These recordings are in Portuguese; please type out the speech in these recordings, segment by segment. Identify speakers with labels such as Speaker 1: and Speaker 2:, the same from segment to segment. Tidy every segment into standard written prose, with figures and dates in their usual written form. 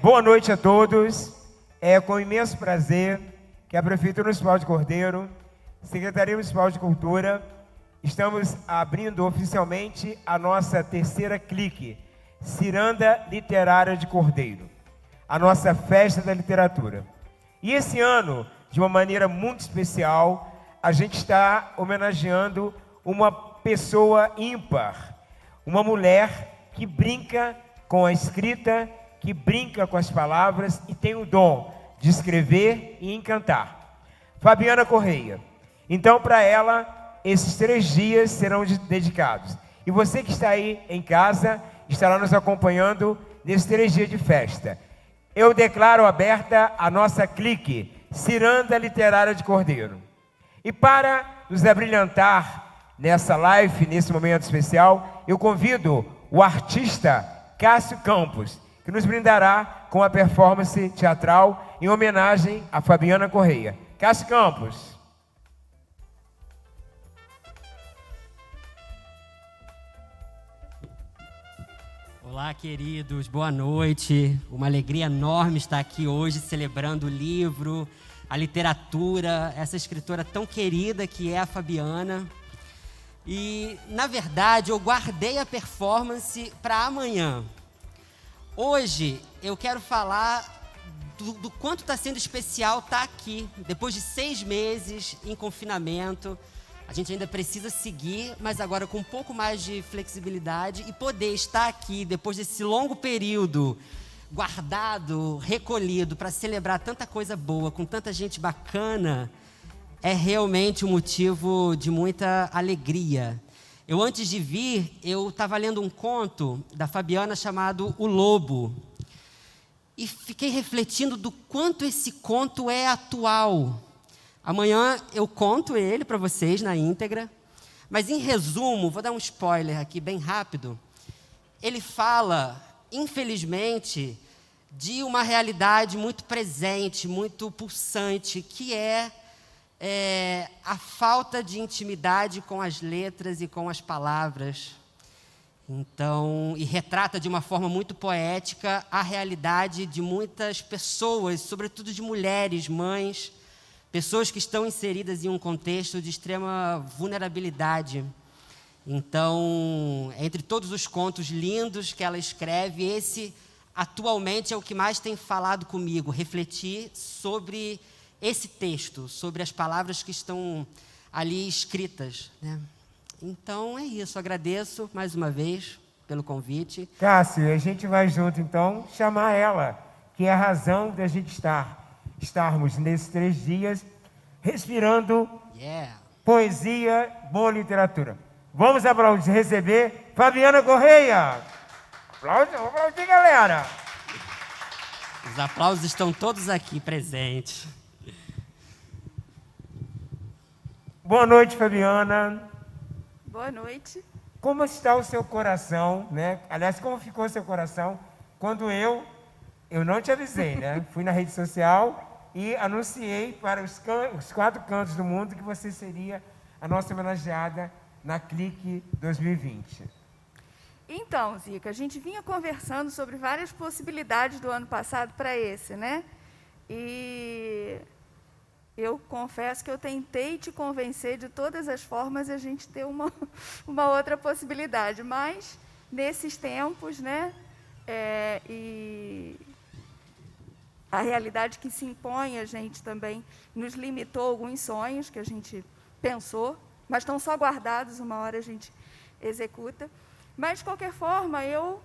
Speaker 1: Boa noite a todos. É com imenso prazer que a Prefeitura Municipal de Cordeiro, Secretaria Municipal de Cultura, estamos abrindo oficialmente a nossa terceira clique, Ciranda Literária de Cordeiro, a nossa festa da literatura. E esse ano, de uma maneira muito especial, a gente está homenageando uma pessoa ímpar, uma mulher que brinca com a escrita, que brinca com as palavras e tem o dom de escrever e encantar. Fabiana Correia. Então, para ela, esses 3 dias serão dedicados. E você que está aí em casa, estará nos acompanhando nesses 3 dias de festa. Eu declaro aberta a nossa clique, Ciranda Literária de Cordeiro. E para nos abrilhantar nessa live, nesse momento especial, eu convido o artista Cássio Campos, que nos brindará com a performance teatral em homenagem a Fabiana Correia. Cássio Campos.
Speaker 2: Olá, queridos, boa noite. Uma alegria enorme estar aqui hoje celebrando o livro, a literatura, essa escritora tão querida que é a Fabiana. E, na verdade, eu guardei a performance para amanhã. Hoje eu quero falar do quanto está sendo especial estar aqui, depois de 6 meses em confinamento. A gente ainda precisa seguir, mas agora com um pouco mais de flexibilidade e poder estar aqui depois desse longo período guardado, recolhido, para celebrar tanta coisa boa, com tanta gente bacana, é realmente um motivo de muita alegria. Eu, antes de vir, eu estava lendo um conto da Fabiana chamado O Lobo. E fiquei refletindo do quanto esse conto é atual. Amanhã eu conto ele para vocês na íntegra. Mas, em resumo, vou dar um spoiler aqui bem rápido. Ele fala, infelizmente, de uma realidade muito presente, muito pulsante, que é a falta de intimidade com as letras e com as palavras. Então, e retrata de uma forma muito poética a realidade de muitas pessoas, sobretudo de mulheres, mães, pessoas que estão inseridas em um contexto de extrema vulnerabilidade. Então, entre todos os contos lindos que ela escreve, esse atualmente é o que mais tem falado comigo, refletir sobre esse texto, sobre as palavras que estão ali escritas, né? Então é isso, agradeço mais uma vez pelo convite.
Speaker 1: Cássio, a gente vai junto então chamar ela, que é a razão da gente estarmos nesses 3 dias respirando poesia, boa literatura. Vamos aplaudir, receber Fabiana Correia. Vamos aplaudir, galera.
Speaker 2: Os aplausos estão todos aqui presentes.
Speaker 1: Boa noite, Fabiana.
Speaker 3: Boa noite.
Speaker 1: Como está o seu coração, né? Aliás, como ficou o seu coração quando eu não te avisei, né? Fui na rede social e anunciei para os 4 cantos do mundo que você seria a nossa homenageada na Clique 2020.
Speaker 3: Então, Zica, a gente vinha conversando sobre várias possibilidades do ano passado para esse, né? E eu confesso que eu tentei te convencer de todas as formas a gente ter uma outra possibilidade, mas nesses tempos, né, e a realidade que se impõe a gente também nos limitou alguns sonhos que a gente pensou, mas estão só guardados, uma hora a gente executa. Mas, de qualquer forma, eu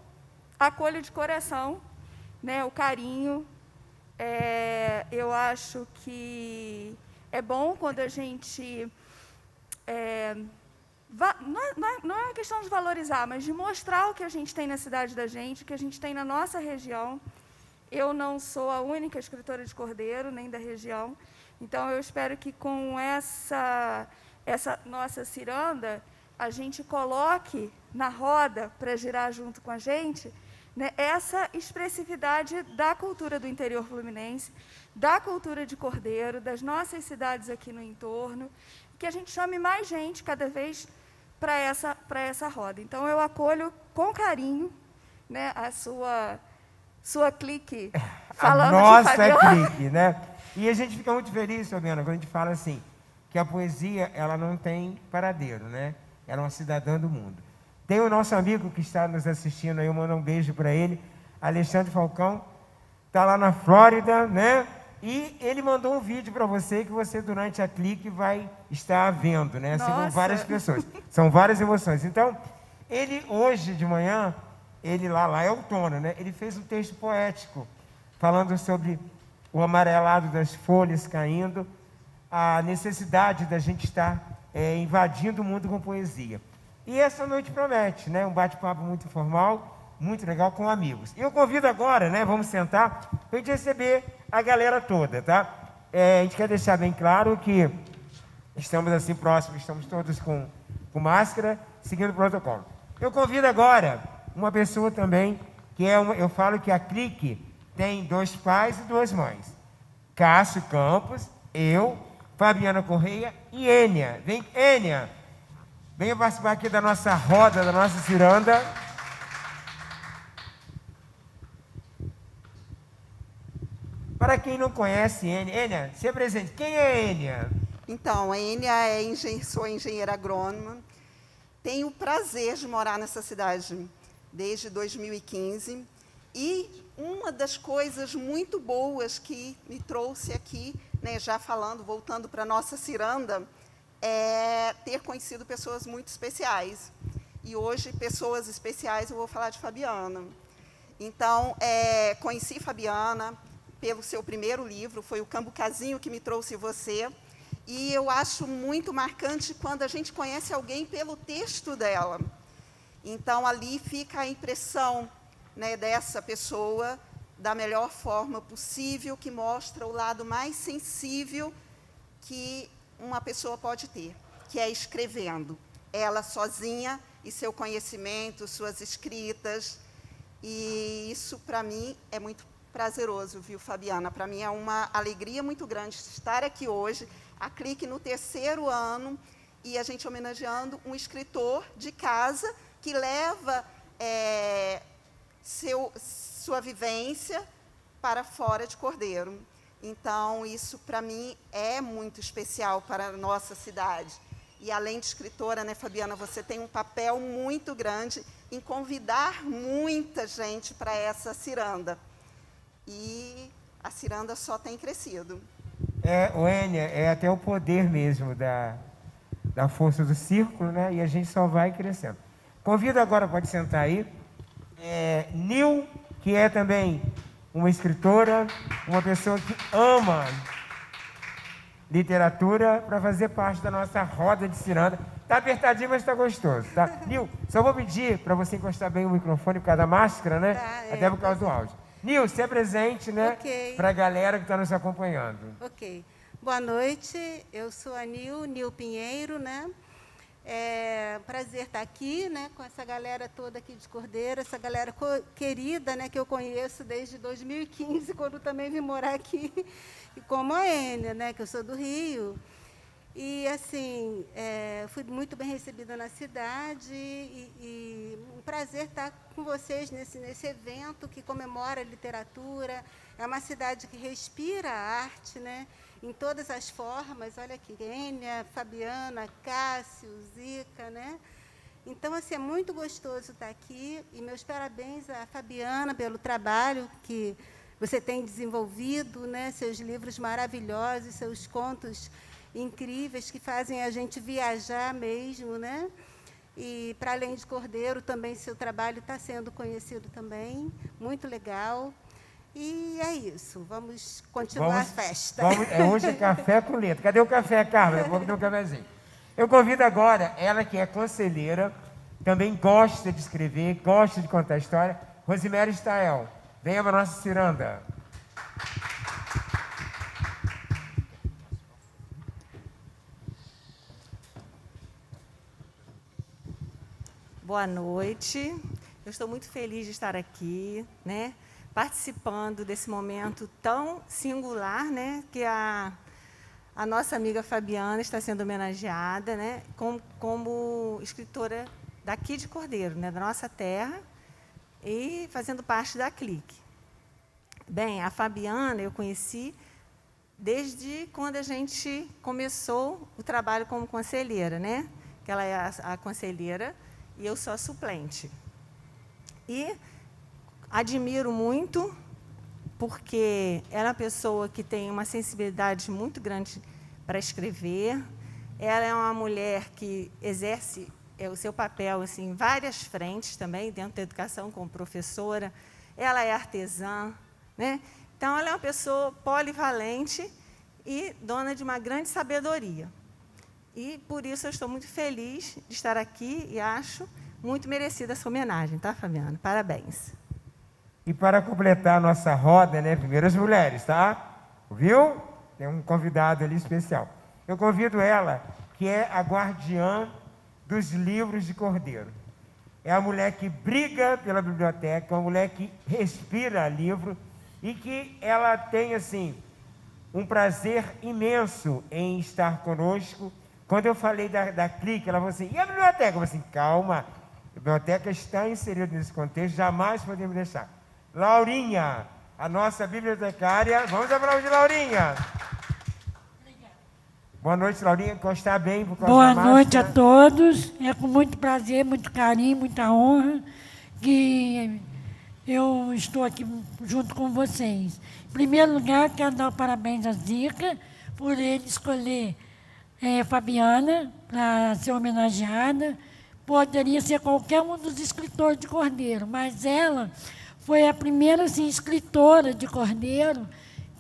Speaker 3: acolho de coração, né, o carinho. Eu acho que é bom quando a gente... não é uma questão de valorizar, mas de mostrar o que a gente tem na cidade da gente, o que a gente tem na nossa região. Eu não sou a única escritora de Cordeiro, nem da região. Então, eu espero que com essa nossa ciranda, a gente coloque na roda, para girar junto com a gente, né, essa expressividade da cultura do interior fluminense, da cultura de Cordeiro, das nossas cidades aqui no entorno, que a gente chame mais gente cada vez para essa roda. Então, eu acolho com carinho, né, a sua clique
Speaker 1: A
Speaker 3: falando de
Speaker 1: nossa
Speaker 3: Fabiana.
Speaker 1: clique, né? E a gente fica muito feliz, Fabiana, quando a gente fala assim, que a poesia, ela não tem paradeiro, né? Ela é uma cidadã do mundo. Tem o nosso amigo que está nos assistindo aí, eu mando um beijo para ele, Alexandre Falcão, está lá na Flórida, né? E ele mandou um vídeo para você que você, durante a clique, vai estar vendo, né? Assim como
Speaker 3: Nossa.
Speaker 1: várias pessoas. São várias emoções. Então, ele, hoje de manhã, ele lá é outono, né? Ele fez um texto poético, falando sobre o amarelado das folhas caindo, a necessidade da gente estar invadindo o mundo com poesia. E essa noite promete, né? Um bate-papo muito informal, muito legal, com amigos. E eu convido agora, né? Vamos sentar, para a gente receber a galera toda, tá? A gente quer deixar bem claro que estamos assim próximos, estamos todos com máscara, seguindo o protocolo. Eu convido agora uma pessoa também, que é eu falo que a clique tem 2 pais e 2 mães. Cássio Campos, eu, Fabiana Correia e Ênia. Vem, Ênia, venha participar aqui da nossa roda, da nossa ciranda. Para quem não conhece Ênia, se apresente. Quem é Ênia?
Speaker 4: Então, a Ênia sou engenheira agrônoma. Tenho o prazer de morar nessa cidade desde 2015. E uma das coisas muito boas que me trouxe aqui, né, já falando, voltando para a nossa ciranda, é ter conhecido pessoas muito especiais. E hoje, pessoas especiais, eu vou falar de Fabiana. Então, conheci Fabiana pelo seu primeiro livro, foi o Cambucazinho que me trouxe você. E eu acho muito marcante quando a gente conhece alguém pelo texto dela. Então, ali fica a impressão, né, dessa pessoa da melhor forma possível, que mostra o lado mais sensível que uma pessoa pode ter, que é escrevendo. Ela sozinha e seu conhecimento, suas escritas. E isso, para mim, é muito prazeroso, viu, Fabiana? Para mim é uma alegria muito grande estar aqui hoje, a Clique no 3º ano, e a gente homenageando um escritor de casa que leva sua vivência para fora de Cordeiro. Então, isso, para mim, é muito especial para a nossa cidade. E, além de escritora, né, Fabiana, você tem um papel muito grande em convidar muita gente para essa ciranda. E a ciranda só tem crescido.
Speaker 1: Ênia, é até o poder mesmo da força do círculo, né? E a gente só vai crescendo. Convido agora, pode sentar aí, Nil, que é também uma escritora, uma pessoa que ama literatura, para fazer parte da nossa roda de ciranda. Está apertadinho, mas está gostoso, tá? Nil, só vou pedir para você encostar bem o microfone por causa da máscara, né?
Speaker 5: Tá,
Speaker 1: até por causa do áudio. Nil, se apresente, né?
Speaker 5: Ok.
Speaker 1: Para a galera que está nos acompanhando.
Speaker 5: Ok. Boa noite, eu sou a Nil Pinheiro, né? É um prazer estar aqui, né, com essa galera toda aqui de Cordeiro, essa galera querida, né, que eu conheço desde 2015, quando também vim morar aqui, e como a Ênia, né, que eu sou do Rio. E, assim, fui muito bem recebida na cidade e um prazer estar com vocês nesse evento que comemora a literatura. É uma cidade que respira a arte, né, em todas as formas. Olha aqui, Ênia, Fabiana, Cássio, Zica, né? Então, assim, é muito gostoso estar aqui. E meus parabéns à Fabiana pelo trabalho que você tem desenvolvido, né, seus livros maravilhosos, seus contos incríveis que fazem a gente viajar mesmo, né? E, para além de Cordeiro, também seu trabalho está sendo conhecido também, muito legal. E é isso, vamos continuar a festa.
Speaker 1: Hoje é café com letra. Cadê o café, Carla? Eu vou ter um cafezinho. Eu convido agora, ela que é conselheira, também gosta de escrever, gosta de contar história, Rosemary Stael. Venha para a nossa ciranda.
Speaker 6: Boa noite, eu estou muito feliz de estar aqui, né, participando desse momento tão singular, né, que a nossa amiga Fabiana está sendo homenageada, né, como escritora daqui de Cordeiro, né, da nossa terra, e fazendo parte da Clique. Bem, a Fabiana eu conheci desde quando a gente começou o trabalho como conselheira, né? Que ela é a conselheira e eu sou a suplente. E admiro muito, porque ela é uma pessoa que tem uma sensibilidade muito grande para escrever. Ela é uma mulher que exerce o seu papel assim, em várias frentes também, dentro da educação, como professora. Ela é artesã, né? Então, ela é uma pessoa polivalente e dona de uma grande sabedoria. E, por isso, eu estou muito feliz de estar aqui e acho muito merecida essa homenagem, tá, Fabiana? Parabéns.
Speaker 1: E para completar a nossa roda, né, primeiro as mulheres, tá? Viu? Tem um convidado ali especial. Eu convido ela, que é a guardiã dos livros de Cordeiro. É a mulher que briga pela biblioteca, uma mulher que respira livro e que ela tem, assim, um prazer imenso em estar conosco. Quando eu falei da CLIC, ela falou assim, e a biblioteca? Eu falei assim, calma, a biblioteca está inserida nesse contexto, jamais podemos deixar. Laurinha, a nossa bibliotecária, vamos aplaudir Laurinha. Boa noite, Laurinha, está bem por causa
Speaker 7: Boa
Speaker 1: da
Speaker 7: noite a
Speaker 1: máscara?
Speaker 7: todos. É com muito prazer, muito carinho, muita honra que eu estou aqui junto com vocês. Em primeiro lugar, quero dar parabéns a Zica por ele escolher Fabiana para ser homenageada. Poderia ser qualquer um dos escritores de Cordeiro, mas ela foi a primeira assim, escritora de Cordeiro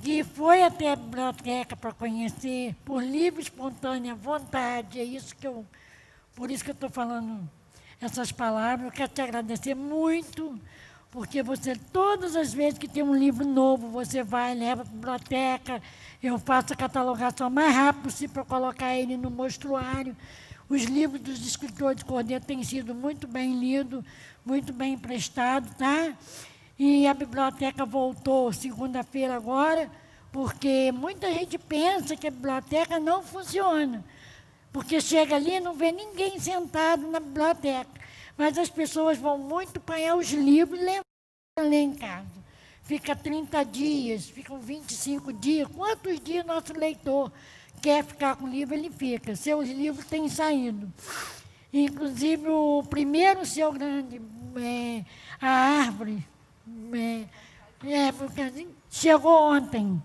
Speaker 7: que foi até a biblioteca para conhecer, por livre, espontânea vontade. É isso que por isso que eu estou falando essas palavras. Eu quero te agradecer muito, porque você, todas as vezes que tem um livro novo, você vai, leva para a biblioteca, eu faço a catalogação mais rápido possível para colocar ele no mostruário. Os livros dos escritores de Cordeiro têm sido muito bem lidos, muito bem emprestados, tá? E a biblioteca voltou segunda-feira agora, porque muita gente pensa que a biblioteca não funciona, porque chega ali e não vê ninguém sentado na biblioteca. Mas as pessoas vão muito apanhar os livros e levar para ler em casa. Fica 30 dias, ficam 25 dias. Quantos dias nosso leitor quer ficar com o livro, ele fica. Seus livros têm saído. Inclusive, o primeiro seu grande, a árvore, porque chegou ontem.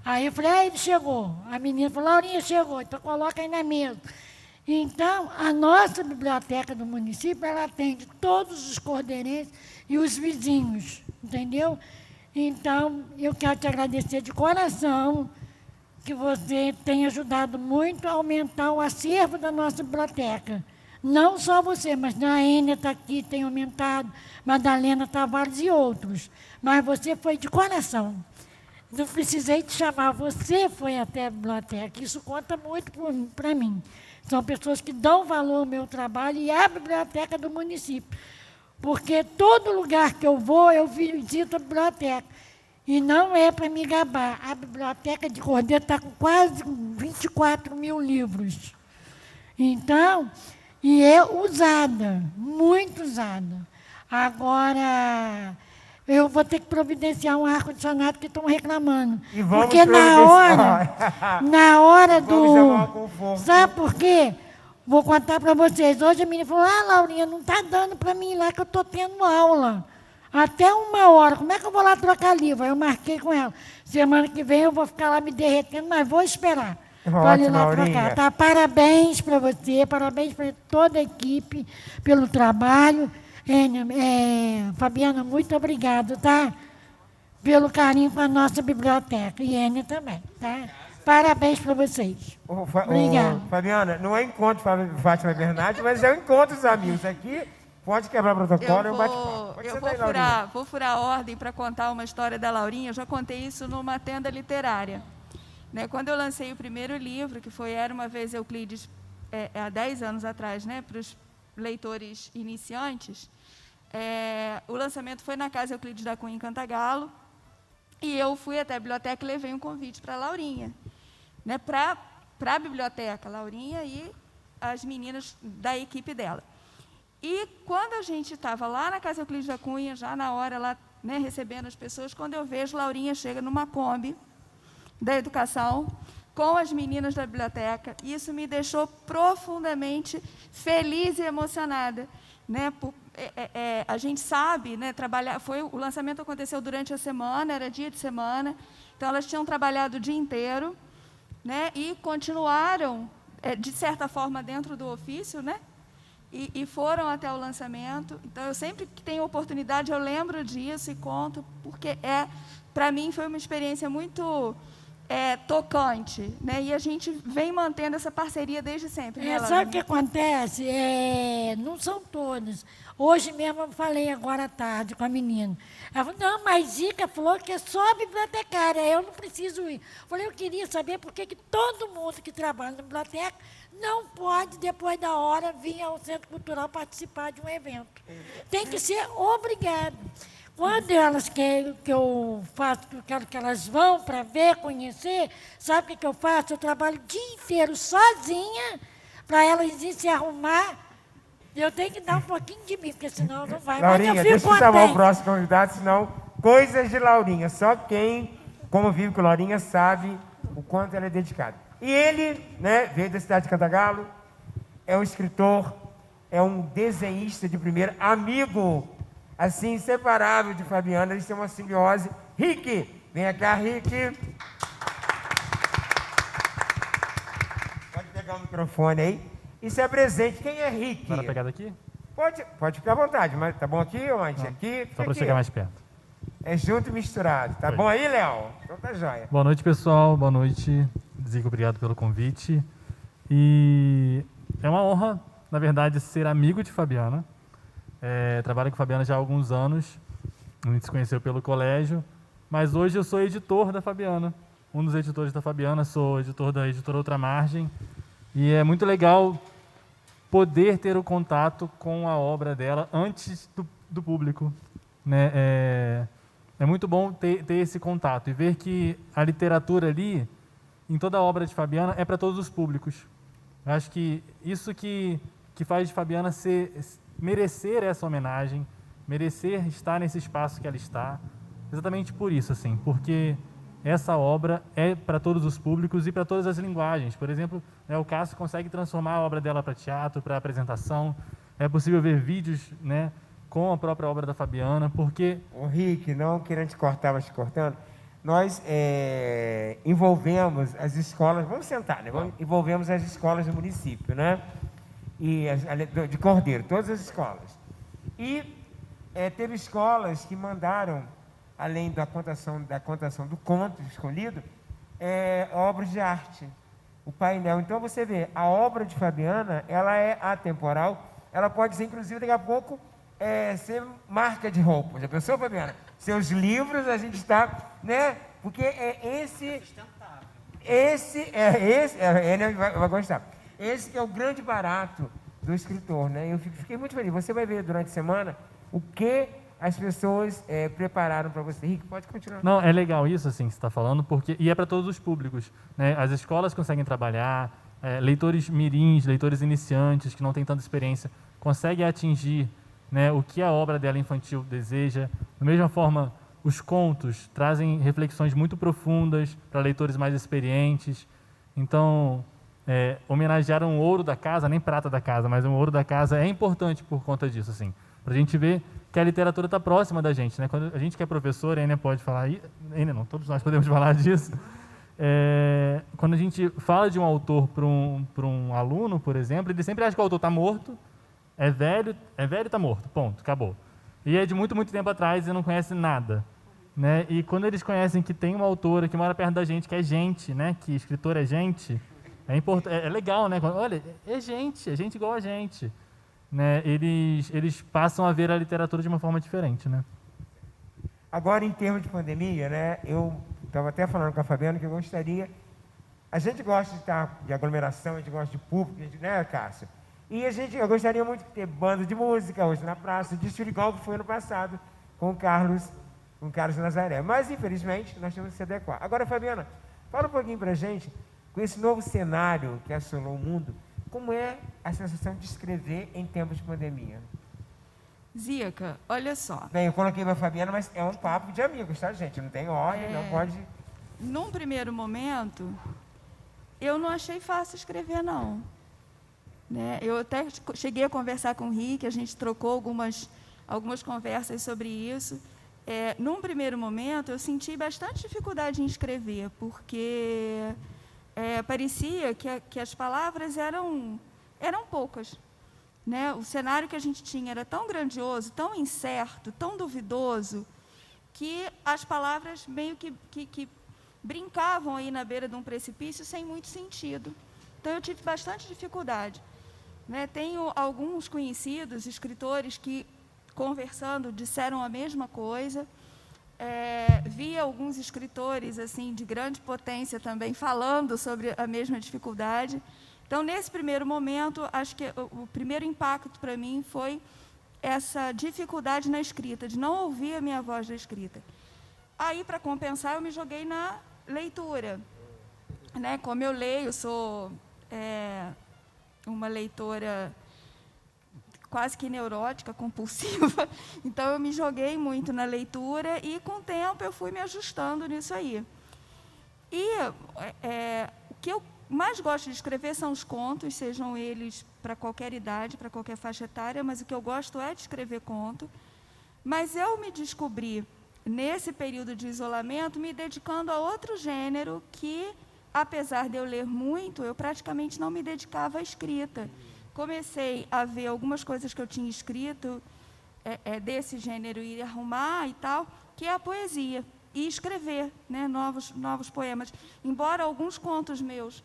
Speaker 7: Aí eu falei, ele chegou. A menina falou, Laurinha chegou, então coloca aí na mesa. Então, a nossa biblioteca do município, ela atende todos os cordeirenses e os vizinhos, entendeu? Então, eu quero te agradecer de coração que você tem ajudado muito a aumentar o acervo da nossa biblioteca. Não só você, mas a Ênia está aqui, tem aumentado, Madalena Tavares e outros. Mas você foi de coração. Não precisei te chamar, você foi até a biblioteca. Isso conta muito para mim. São pessoas que dão valor ao meu trabalho e à biblioteca do município. Porque todo lugar que eu vou, eu visito a biblioteca. E não é para me gabar. A biblioteca de Cordeiro está com quase 24 mil livros. Então, e é usada, muito usada. Agora, eu vou ter que providenciar um ar-condicionado que estão reclamando.
Speaker 1: E vamos
Speaker 7: porque na hora
Speaker 1: vamos chamar o
Speaker 7: do...
Speaker 1: conforto.
Speaker 7: Sabe por quê? Vou contar para vocês. Hoje a menina falou, Laurinha, não está dando para mim ir lá que eu estou tendo aula. Até 1h. Como é que eu vou lá trocar livro? Aí eu marquei com ela. Semana que vem eu vou ficar lá me derretendo, mas vou esperar. Pode ir lá trocar. Tá? Parabéns para você, parabéns para toda a equipe pelo trabalho. Fabiana, muito obrigado, tá? Pelo carinho com a nossa biblioteca. E Ênia também, tá? Parabéns para vocês. Obrigada.
Speaker 1: Fabiana, não é encontro Fátima Bernardi, mas é o encontro dos amigos. Aqui pode quebrar o protocolo, é um bate-papo.
Speaker 3: Eu vou furar a ordem para contar uma história da Laurinha. Eu já contei isso numa tenda literária. Né? Quando eu lancei o primeiro livro, que foi Era Uma Vez Euclides, há 10 anos atrás, né, para os leitores iniciantes, o lançamento foi na Casa Euclides da Cunha, em Cantagalo, e eu fui até a biblioteca e levei um convite para a Laurinha, né, para a biblioteca, Laurinha e as meninas da equipe dela. E quando a gente estava lá na Casa Euclides da Cunha, já na hora, lá né, recebendo as pessoas, quando eu vejo Laurinha chega numa Kombi da educação, com as meninas da biblioteca. Isso me deixou profundamente feliz e emocionada, né? A gente sabe, né, o lançamento aconteceu durante a semana, era dia de semana, então elas tinham trabalhado o dia inteiro, né, e continuaram, de certa forma, dentro do ofício, né, e foram até o lançamento. Então, eu sempre que tenho oportunidade, eu lembro disso e conto, porque para mim foi uma experiência muito tocante, né? E a gente vem mantendo essa parceria desde sempre. Né,
Speaker 7: sabe o que acontece? Não são todos. Hoje mesmo eu falei agora à tarde com a menina. Ela falou, não, mas Zica falou que é só bibliotecária, eu não preciso ir. Eu falei, eu queria saber por que todo mundo que trabalha na biblioteca não pode, depois da hora, vir ao Centro Cultural participar de um evento. Tem que ser obrigado. Quando elas querem que eu faço, eu quero que elas vão para ver, conhecer, sabe o que eu faço? Eu trabalho o dia inteiro sozinha para elas irem se arrumar. Eu tenho que dar um pouquinho de mim, porque senão não vai.
Speaker 1: Laurinha,
Speaker 7: mas eu
Speaker 1: deixa eu chamar o próximo convidado, senão coisas de Laurinha. Só quem convive com Laurinha sabe o quanto ela é dedicada. E ele, né, veio da cidade de Cantagalo, é um escritor, é um desenhista de primeira, amigo, assim, inseparável de Fabiana, eles têm uma simbiose. Rick, vem cá, Rick. Pode pegar o microfone aí e se apresente. Quem é Rick?
Speaker 8: Para pegar daqui?
Speaker 1: Pode ficar à vontade, mas tá bom aqui ou antes? Aqui?
Speaker 8: Só para chegar mais perto.
Speaker 1: É junto e misturado. Tá bom aí, Léo? Então tá joia.
Speaker 8: Boa noite, pessoal. Boa noite. Zico, obrigado pelo convite. E é uma honra, na verdade, ser amigo de Fabiana. Trabalho com Fabiana já há alguns anos. A gente se conheceu pelo colégio. Mas hoje eu sou editor da Fabiana. Um dos editores da Fabiana. Sou editor da editora Outra Margem. E é muito legal poder ter o contato com a obra dela antes do público, né? É muito bom ter esse contato e ver que a literatura ali, em toda a obra de Fabiana, é para todos os públicos. Eu acho que isso que faz de Fabiana merecer essa homenagem, merecer estar nesse espaço que ela está, exatamente por isso, assim, porque essa obra é para todos os públicos e para todas as linguagens. Por exemplo, o Cássio consegue transformar a obra dela para teatro, para apresentação. É possível ver vídeos, né, com a própria obra da Fabiana, porque...
Speaker 1: O Rick, não querendo te cortar, mas te cortando, nós envolvemos as escolas, vamos sentar, né? Envolvemos as escolas do município, né? E de Cordeiro, todas as escolas. E teve escolas que mandaram, além da contação do conto escolhido, obras de arte, o painel. Então você vê, a obra de Fabiana, ela é atemporal, ela pode ser, inclusive, daqui a pouco, ser marca de roupa. Já pensou, Fabiana? Seus livros, a gente está, né? Porque ele vai gostar. Esse que é o grande barato do escritor, né? Eu fiquei muito feliz. Você vai ver durante a semana o que as pessoas prepararam para você. Rick, pode continuar.
Speaker 8: Não, é legal isso, assim, que você está falando, e é para todos os públicos, né? As escolas conseguem trabalhar, leitores mirins, leitores iniciantes, que não têm tanta experiência, conseguem atingir, né, o que a obra dela infantil deseja. Da mesma forma, os contos trazem reflexões muito profundas para leitores mais experientes. Então, homenagear um ouro da casa, nem prata da casa, mas um ouro da casa é importante por conta disso, assim, para a gente ver que a literatura está próxima da gente, né? Quando a gente que é professor, a Enia pode falar, Enia não, todos nós podemos falar disso. Quando a gente fala de um autor para um aluno, por exemplo, ele sempre acha que o autor está morto, é velho e está morto, ponto, acabou. E é de muito, muito tempo atrás e não conhece nada, né? E quando eles conhecem que tem uma autora que mora perto da gente, que é gente, né? Que escritor é gente, é legal, né? Olha, é gente igual a gente, né? Eles passam a ver a literatura de uma forma diferente, né?
Speaker 1: Agora, em termos de pandemia, né? Eu estava até falando com a Fabiana que eu gostaria... A gente gosta de estar de aglomeração, a gente gosta de público, né, Cássio? E eu gostaria muito de ter banda de música hoje na praça, desfile igual que foi ano passado, com o Carlos Nazaré. Mas, infelizmente, nós temos que se adequar. Agora, Fabiana, fala um pouquinho para a gente, com esse novo cenário que assolou o mundo, como é a sensação de escrever em tempos de pandemia?
Speaker 3: Zica, olha só.
Speaker 1: Bem, eu coloquei para a Fabiana, mas é um papo de amigos, tá, gente? Não tem ordem, não pode...
Speaker 3: Num primeiro momento, eu não achei fácil escrever, não. Né? Eu até cheguei a conversar com o Rick, a gente trocou algumas conversas sobre isso. Num primeiro momento, eu senti bastante dificuldade em escrever, porque parecia que as palavras eram poucas. Né? O cenário que a gente tinha era tão grandioso, tão incerto, tão duvidoso, que as palavras meio que brincavam aí na beira de um precipício sem muito sentido. Então, eu tive bastante dificuldade. Né? Tenho alguns conhecidos, escritores, que, conversando, disseram a mesma coisa. Vi alguns escritores assim de grande potência também falando sobre a mesma dificuldade. Então, nesse primeiro momento, acho que o primeiro impacto para mim foi essa dificuldade na escrita, de não ouvir a minha voz da escrita. Aí, para compensar, eu me joguei na leitura. Né? Como eu leio, sou uma leitora quase que neurótica, compulsiva, então eu me joguei muito na leitura e, com o tempo, eu fui me ajustando nisso aí. E o que eu mais gosto de escrever são os contos, sejam eles para qualquer idade, para qualquer faixa etária, mas o que eu gosto é de escrever conto. Mas eu me descobri, nesse período de isolamento, me dedicando a outro gênero que, apesar de eu ler muito, eu praticamente não me dedicava à escrita. Comecei a ver algumas coisas que eu tinha escrito desse gênero e arrumar e tal, que é a poesia, e escrever, né, novos poemas. Embora alguns contos meus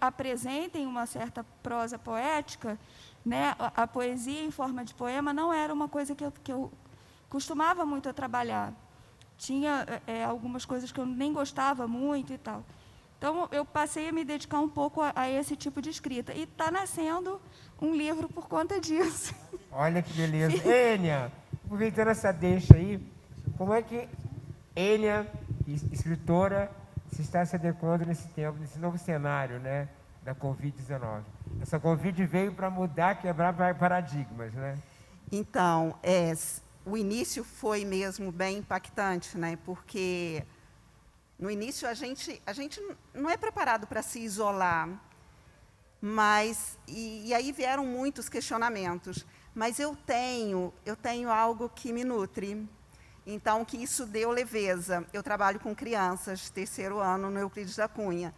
Speaker 3: apresentem uma certa prosa poética, né, a poesia em forma de poema não era uma coisa que eu costumava muito a trabalhar. Tinha algumas coisas que eu nem gostava muito e tal. Então, eu passei a me dedicar um pouco a esse tipo de escrita. E está nascendo um livro por conta disso.
Speaker 1: Olha que beleza. Ênia, aproveitando essa deixa aí, como é que Ênia, escritora, se está se adequando nesse tempo, nesse novo cenário, né, da Covid-19? Essa Covid veio para mudar, quebrar paradigmas, né?
Speaker 4: Então, o início foi mesmo bem impactante, né? Porque no início a gente não é preparado para se isolar, mas e aí vieram muitos questionamentos. Mas eu tenho algo que me nutre. Então, que isso deu leveza. Eu trabalho com crianças, 3º ano no Euclides da Cunha.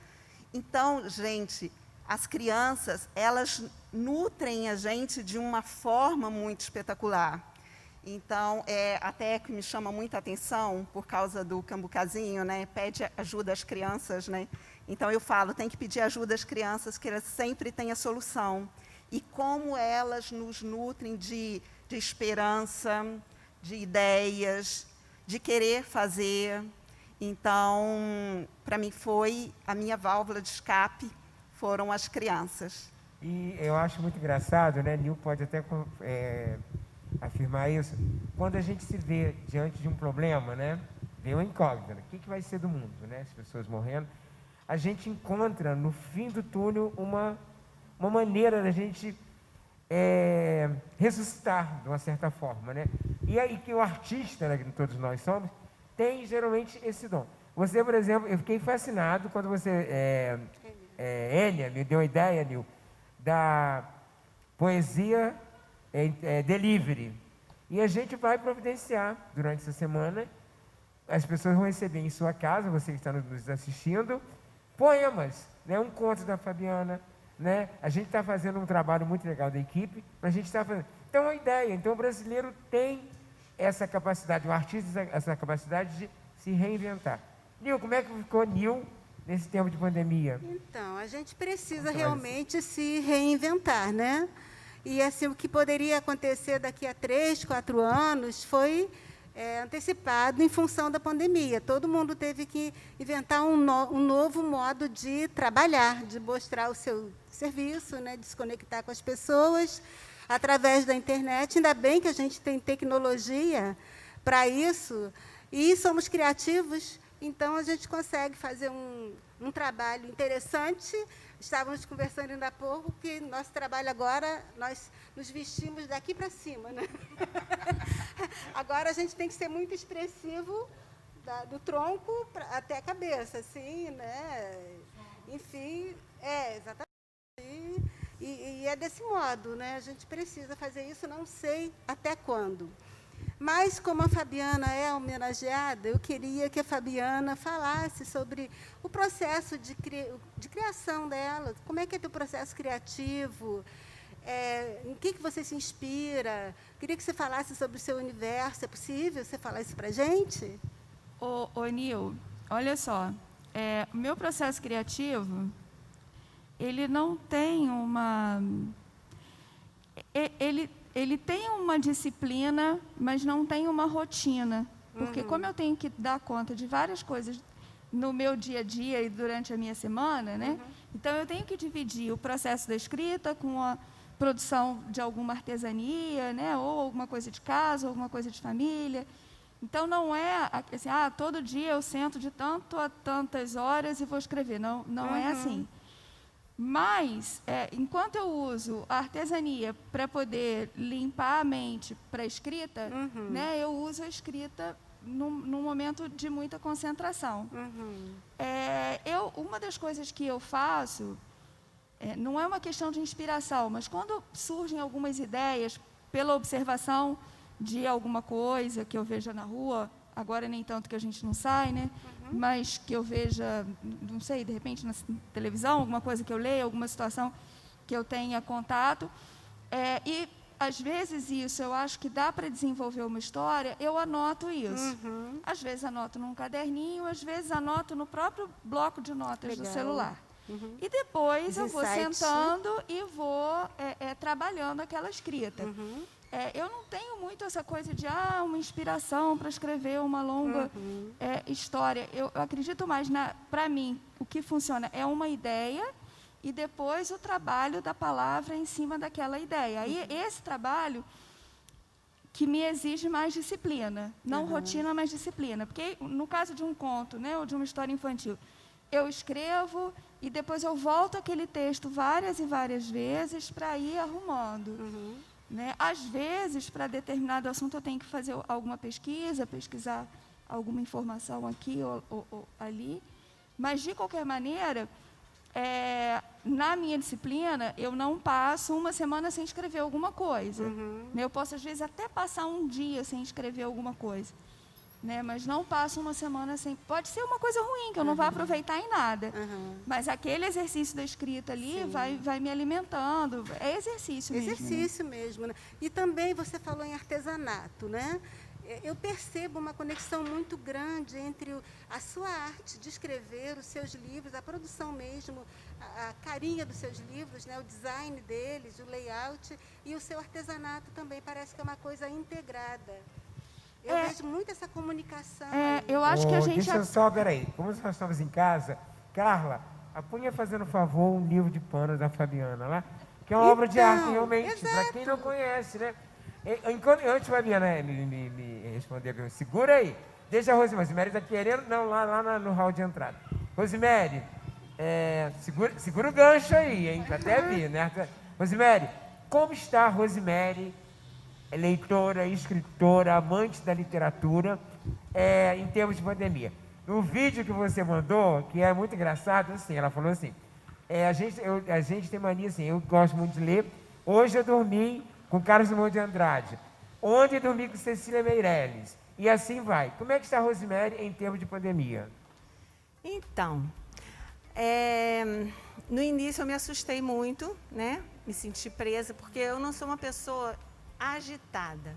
Speaker 4: Então, gente, as crianças, elas nutrem a gente de uma forma muito espetacular. Então, até que me chama muita atenção, por causa do Cambucazinho, né? Pede ajuda às crianças, né? Então, eu falo, tem que pedir ajuda às crianças, que elas sempre têm a solução. E como elas nos nutrem de esperança, de ideias, de querer fazer. Então, para mim, foi a minha válvula de escape, foram as crianças.
Speaker 1: E eu acho muito engraçado, né? Nil pode até afirmar isso. Quando a gente se vê diante de um problema, né? Vem uma incógnita, né? O que vai ser do mundo, né? As pessoas morrendo. A gente encontra, no fim do túnel, uma maneira da gente ressuscitar, de uma certa forma, né? E aí que o artista, né, que todos nós somos, tem geralmente esse dom. Você, por exemplo, eu fiquei fascinado quando você, Ênia, me deu a ideia, Nil, da poesia delivery. E a gente vai providenciar durante essa semana, as pessoas vão receber em sua casa, você que está nos assistindo, poemas, né? Um conto da Fabiana, né? A gente está fazendo um trabalho muito legal da equipe, a gente está fazendo. Então, a ideia, então o brasileiro tem essa capacidade, o artista essa capacidade de se reinventar. Nil, como é que ficou Nil nesse tempo de pandemia?
Speaker 5: Então, a gente precisa realmente se reinventar, né? E assim, o que poderia acontecer daqui a 3, 4 anos foi antecipado em função da pandemia. Todo mundo teve que inventar um novo modo de trabalhar, de mostrar o seu serviço, né, de se conectar com as pessoas através da internet. Ainda bem que a gente tem tecnologia para isso, e somos criativos, Então, a gente consegue fazer um trabalho interessante. Estávamos conversando ainda há pouco que nosso trabalho agora, nós nos vestimos daqui para cima, né? Agora a gente tem que ser muito expressivo do tronco até a cabeça, assim, né? Enfim, exatamente. E é desse modo, né? A gente precisa fazer isso, não sei até quando. Mas, como a Fabiana é homenageada, eu queria que a Fabiana falasse sobre o processo de criação dela. Como é que é o teu processo criativo? Em que você se inspira? Queria que você falasse sobre o seu universo. É possível você falar isso para a gente?
Speaker 3: Ô, Nil, olha só. O meu processo criativo, ele não tem uma... Ele tem uma disciplina, mas não tem uma rotina. Porque como eu tenho que dar conta de várias coisas no meu dia a dia e durante a minha semana, né? Então, eu tenho que dividir o processo da escrita com a produção de alguma artesania, né? Ou alguma coisa de casa, ou alguma coisa de família. Então, não é assim, todo dia eu sento de tanto a tantas horas e vou escrever. Não é assim. Mas, enquanto eu uso a artesania para poder limpar a mente para a escrita, né, eu uso a escrita num momento de muita concentração. Uma das coisas que eu faço, não é uma questão de inspiração, mas quando surgem algumas ideias pela observação de alguma coisa que eu veja na rua, agora nem tanto que a gente não sai, né? Mas que eu veja, não sei, de repente na televisão, alguma coisa que eu leia, alguma situação que eu tenha contato. E, às vezes, isso eu acho que dá para desenvolver uma história, eu anoto isso. Às vezes anoto num caderninho, às vezes anoto no próprio bloco de notas do celular. E depois eu vou sentando e vou trabalhando aquela escrita. Eu não tenho muito essa coisa de uma inspiração para escrever uma longa história. Eu acredito mais, para mim, o que funciona é uma ideia e depois o trabalho da palavra em cima daquela ideia. Aí, esse trabalho que me exige mais disciplina. Não rotina, mas disciplina. Porque, no caso de um conto, né, ou de uma história infantil, eu escrevo e depois eu volto àquele texto várias e várias vezes para ir arrumando. Né? Às vezes, para determinado assunto, eu tenho que fazer alguma pesquisar alguma informação aqui ou ali. Mas, de qualquer maneira, na minha disciplina, eu não passo uma semana sem escrever alguma coisa. Né? Eu posso, às vezes, até passar um dia sem escrever alguma coisa. Né? Mas não passo uma semana sem... Pode ser uma coisa ruim, que eu não vou aproveitar em nada. Mas aquele exercício da escrita ali vai me alimentando. É exercício mesmo.
Speaker 5: Exercício mesmo, né? E também você falou em artesanato, né? Eu percebo uma conexão muito grande entre a sua arte de escrever, os seus livros, a produção mesmo, a carinha dos seus livros, né? O design deles, o layout, e o seu artesanato também parece que é uma coisa integrada. Eu vejo muito essa comunicação.
Speaker 3: Eu acho que a gente...
Speaker 1: Deixa eu só, peraí. Como nós estamos em casa, Carla, apunha fazendo favor um livro de pano da Fabiana lá, que é uma obra de arte, realmente, para quem não conhece, né? Antes, Fabiana me responder, segura aí. Deixa a Rosemary está querendo... Não, lá no hall de entrada. Rosemary, segura o gancho aí, hein? Até vi, né? Rosemary, como está a Rosemary, leitora, escritora, amante da literatura, em termos de pandemia? No vídeo que você mandou, que é muito engraçado, assim, ela falou assim, a gente tem mania assim, eu gosto muito de ler, hoje eu dormi com Carlos Drummond de Andrade, ontem eu dormi com Cecília Meirelles, e assim vai. Como é que está a Rosemary em termos de pandemia?
Speaker 6: Então, no início eu me assustei muito, né? Me senti presa, porque eu não sou uma pessoa agitada.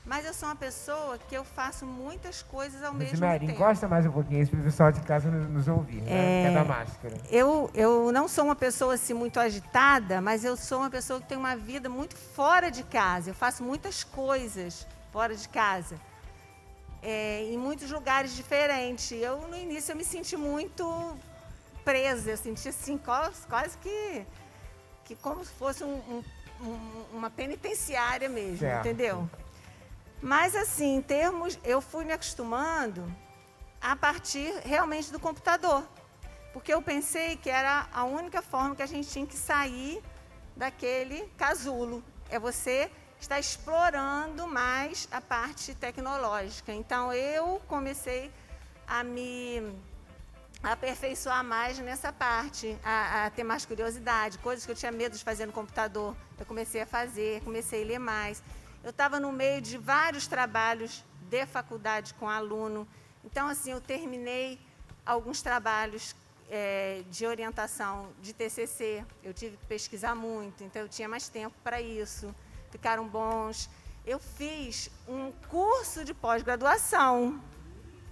Speaker 6: Mas eu sou uma pessoa que eu faço muitas coisas ao mesmo tempo.
Speaker 1: Encosta mais um pouquinho, para o pessoal de casa nos ouvir, né? Que é da máscara.
Speaker 6: Eu não sou uma pessoa assim, muito agitada, mas eu sou uma pessoa que tem uma vida muito fora de casa. Eu faço muitas coisas fora de casa. Em muitos lugares diferentes. No início, eu me senti muito presa. Eu senti assim, quase que como se fosse uma penitenciária mesmo, entendeu? Mas, assim, eu fui me acostumando a partir realmente do computador. Porque eu pensei que era a única forma que a gente tinha que sair daquele casulo. É você estar explorando mais a parte tecnológica. Então, eu comecei a me aperfeiçoar mais nessa parte, a ter mais curiosidade, coisas que eu tinha medo de fazer no computador. Eu comecei a fazer, comecei a ler mais. Eu estava no meio de vários trabalhos de faculdade com aluno. Então, assim, eu terminei alguns trabalhos de orientação de TCC. Eu tive que pesquisar muito, então eu tinha mais tempo para isso. Ficaram bons. Eu fiz um curso de pós-graduação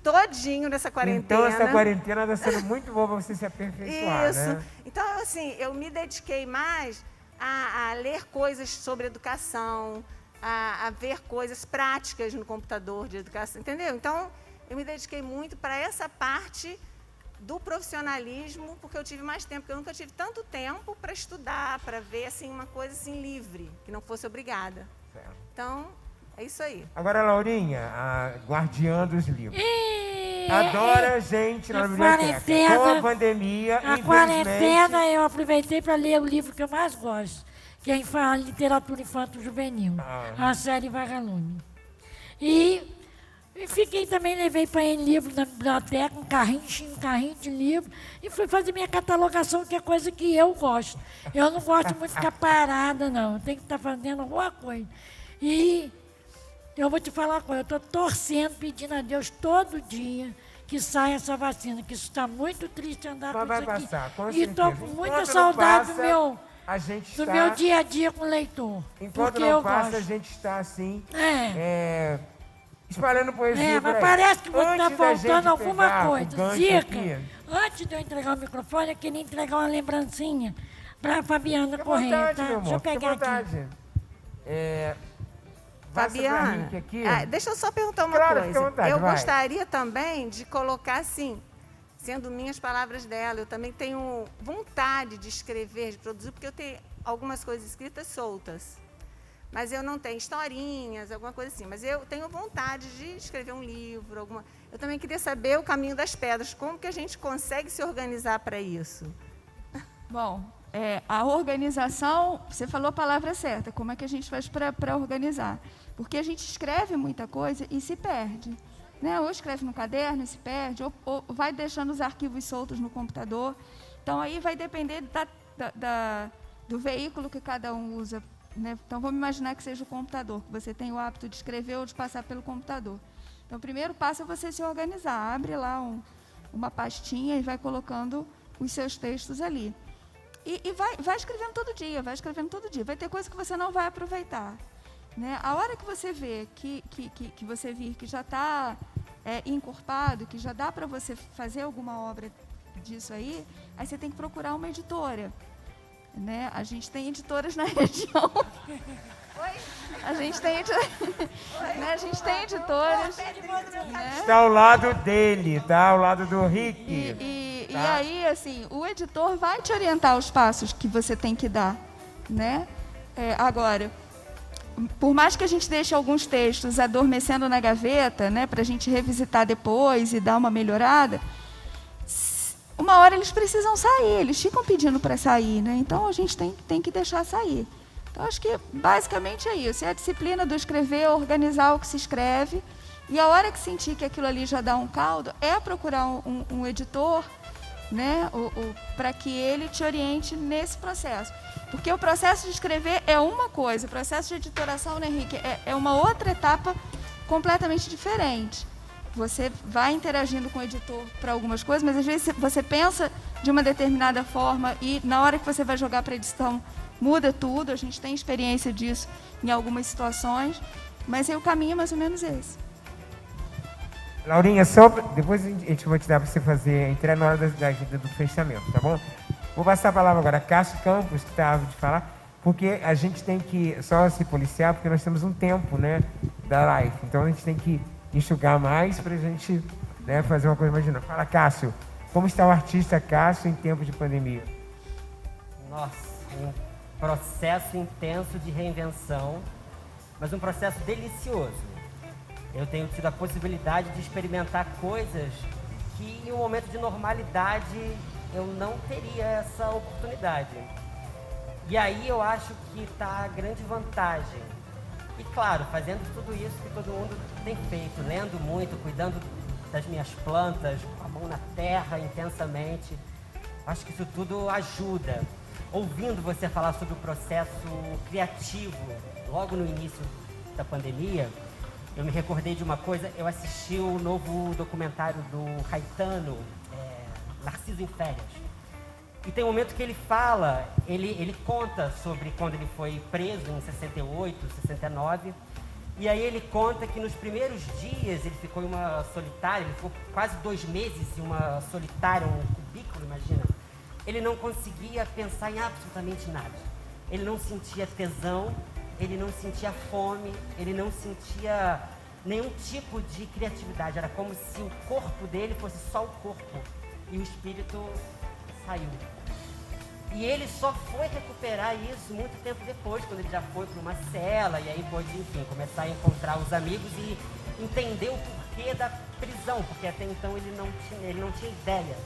Speaker 6: todinho nessa quarentena.
Speaker 1: Então, essa quarentena está sendo muito boa para você se aperfeiçoar,
Speaker 6: isso.
Speaker 1: né?
Speaker 6: Então, assim, eu me dediquei mais a ler coisas sobre educação, a ver coisas práticas no computador de educação, entendeu? Então, eu me dediquei muito para essa parte do profissionalismo, porque eu tive mais tempo, porque eu nunca tive tanto tempo para estudar, para ver assim, uma coisa assim, livre, que não fosse obrigada.
Speaker 1: Certo.
Speaker 6: Então, é isso aí.
Speaker 1: Agora, Laurinha, a guardiã dos livros. Adora gente na biblioteca. Com a pandemia,
Speaker 7: A
Speaker 1: infelizmente...
Speaker 7: quarentena eu aproveitei para ler o livro que eu mais gosto, que é a literatura infanto-juvenil, a série Vagalume. E fiquei também, levei para ele livro na biblioteca, um carrinho de livro, e fui fazer minha catalogação, que é coisa que eu gosto. Eu não gosto muito de ficar parada, não. Eu tenho que estar fazendo alguma coisa. E eu vou te falar uma coisa, eu estou torcendo, pedindo a Deus todo dia que saia essa vacina, que isso está muito triste andar
Speaker 1: Mas
Speaker 7: com
Speaker 1: vai
Speaker 7: isso aqui.
Speaker 1: passar, com
Speaker 7: E
Speaker 1: certeza.
Speaker 7: estou com muita
Speaker 1: Enquanto não
Speaker 7: saudade
Speaker 1: passa,
Speaker 7: do meu
Speaker 1: a gente
Speaker 7: do
Speaker 1: está...
Speaker 7: meu dia a dia com o leitor.
Speaker 1: Enquanto
Speaker 7: porque
Speaker 1: não
Speaker 7: eu
Speaker 1: passa,
Speaker 7: gosto.
Speaker 1: a gente está assim...
Speaker 7: É.
Speaker 1: Espalhando poesia por
Speaker 7: Mas
Speaker 1: aí.
Speaker 7: parece que está
Speaker 1: Antes da gente
Speaker 7: faltando alguma
Speaker 1: pegar o
Speaker 7: coisa.
Speaker 1: gancho
Speaker 7: Zica,
Speaker 1: aqui,
Speaker 7: antes de eu entregar o microfone, eu queria entregar uma lembrancinha para a Fabiana
Speaker 1: fica à
Speaker 7: Correia.
Speaker 1: vontade,
Speaker 7: Tá?
Speaker 1: meu
Speaker 7: Deixa eu
Speaker 1: amor, fica à
Speaker 7: pegar aqui.
Speaker 1: vontade. Passa pra
Speaker 6: Fabiana,
Speaker 1: Henrique aqui.
Speaker 6: deixa eu só perguntar uma
Speaker 1: Claro,
Speaker 6: coisa.
Speaker 1: fica à vontade,
Speaker 6: eu
Speaker 1: vai.
Speaker 6: gostaria também de colocar assim, sendo minhas palavras dela, eu também tenho vontade de escrever, de produzir, porque eu tenho algumas coisas escritas soltas. Mas eu não tenho historinhas, alguma coisa assim. Mas eu tenho vontade de escrever um livro, alguma... Eu também queria saber o caminho das pedras. Como que a gente consegue se organizar para isso?
Speaker 3: Bom, a organização, você falou a palavra certa, como é que a gente faz para organizar? Porque a gente escreve muita coisa e se perde. Né? Ou escreve no caderno e se perde, ou vai deixando os arquivos soltos no computador. Então, aí vai depender do veículo que cada um usa. Né? Então, vamos imaginar que seja o computador, que você tem o hábito de escrever ou de passar pelo computador. Então, o primeiro passo é você se organizar. Abre lá uma pastinha e vai colocando os seus textos ali. E vai escrevendo todo dia, vai escrevendo todo dia. Vai ter coisa que você não vai aproveitar. Né? A hora que você vê que você vir que já está encorpado, que já dá para você fazer alguma obra disso aí você tem que procurar uma editora. Né? A gente tem editoras na região. A gente tem editoras. Né?
Speaker 1: Está ao lado dele, tá? Ao lado do Rick.
Speaker 3: E aí, assim, o editor vai te orientar os passos que você tem que dar. Né? Agora, por mais que a gente deixe alguns textos adormecendo na gaveta, né, para a gente revisitar depois e dar uma melhorada, uma hora eles precisam sair, eles ficam pedindo para sair, né? Então a gente tem que deixar sair. Então acho que basicamente é isso, é a disciplina do escrever, organizar o que se escreve, e a hora que sentir que aquilo ali já dá um caldo, é procurar um editor, né, para que ele te oriente nesse processo. Porque o processo de escrever é uma coisa, o processo de editoração, né, Henrique, é uma outra etapa completamente diferente. Você vai interagindo com o editor para algumas coisas, mas às vezes você pensa de uma determinada forma e na hora que você vai jogar para a edição muda tudo. A gente tem experiência disso em algumas situações, mas aí o caminho é mais ou menos esse.
Speaker 1: Laurinha, só depois a gente vai te dar para você fazer, entrar na hora do fechamento, tá bom? Vou passar a palavra agora a Cássio Campos, que estava de falar, porque a gente tem que só se policiar, porque nós temos um tempo, né, da live. Então a gente tem que enxugar mais para a gente, né, fazer uma coisa mais dinâmica. Fala, Cássio, como está o artista Cássio em tempo de pandemia?
Speaker 2: Nossa, um processo intenso de reinvenção, mas um processo delicioso. Eu tenho tido a possibilidade de experimentar coisas que em um momento de normalidade eu não teria essa oportunidade. E aí eu acho que está a grande vantagem. E claro, fazendo tudo isso que todo mundo tem feito, lendo muito, cuidando das minhas plantas, com a mão na terra intensamente. Acho que isso tudo ajuda. Ouvindo você falar sobre o processo criativo, logo no início da pandemia, eu me recordei de uma coisa. Eu assisti o novo documentário do Caetano, Narciso em Férias. E tem um momento que ele fala, ele conta sobre quando ele foi preso em 68, 69. E aí ele conta que nos primeiros dias ele ficou em uma solitária, ele ficou quase 2 meses em uma solitária, um cubículo, imagina. Ele não conseguia pensar em absolutamente nada. Ele não sentia tesão, ele não sentia fome, ele não sentia nenhum tipo de criatividade. Era como se o corpo dele fosse só o corpo e o espírito saiu. E ele só foi recuperar isso muito tempo depois, quando ele já foi para uma cela e aí pôde, enfim, começar a encontrar os amigos e entender o porquê da prisão, porque até então ele não tinha ideia.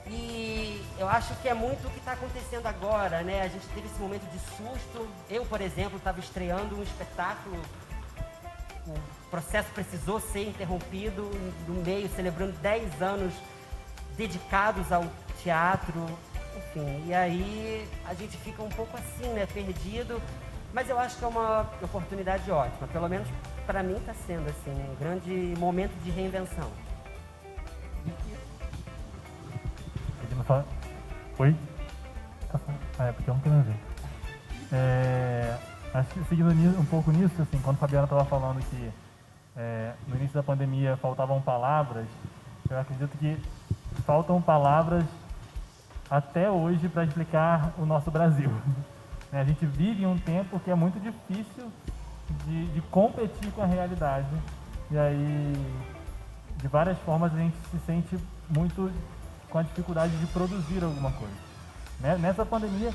Speaker 2: E eu acho que é muito o que está acontecendo agora, né? A gente teve esse momento de susto. Eu, por exemplo, estava estreando um espetáculo, o processo precisou ser interrompido no meio, celebrando 10 anos dedicados ao teatro. Enfim, e aí a gente fica um pouco assim, né, perdido, mas eu acho que é uma oportunidade ótima, pelo menos para mim está sendo assim, um grande momento de reinvenção.
Speaker 8: Ele não fala... Oi? É porque eu não tenho ver. Acho que seguindo um pouco nisso, assim, quando a Fabiana estava falando que no início da pandemia faltavam palavras, eu acredito que faltam palavras até hoje para explicar o nosso Brasil. A gente vive um tempo que é muito difícil de competir com a realidade. E aí, de várias formas, a gente se sente muito com a dificuldade de produzir alguma coisa. Nessa pandemia,